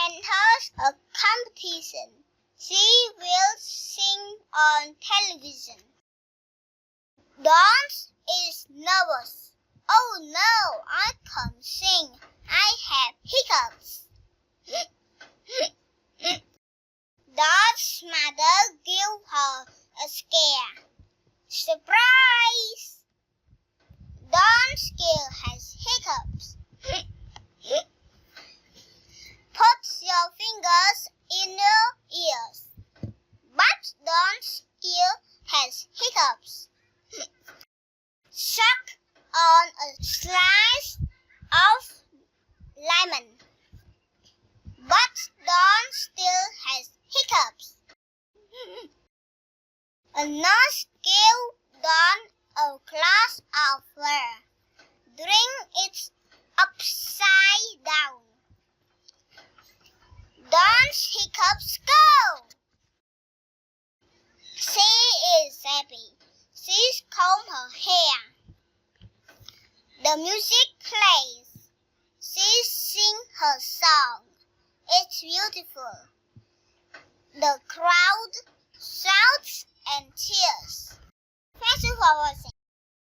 enters a competition. She will sing on television. Dawn is nervous. Oh no, I can't sing. I have hiccups. Dawn's mother gives her a scare. Surprise! Dawn still has hiccups. Put your fingers in your ears. But Dawn still has hiccups. Suck on a slice of lemon. But Dawn still has hiccups. A nurse gave Dawn a glass of water. Drink it upside down. Dawn's hiccups go. She is happy. She's combed her hair. The music plays. She sings her song. It's beautiful. The crowd shouts and cheers. Thank you for watching.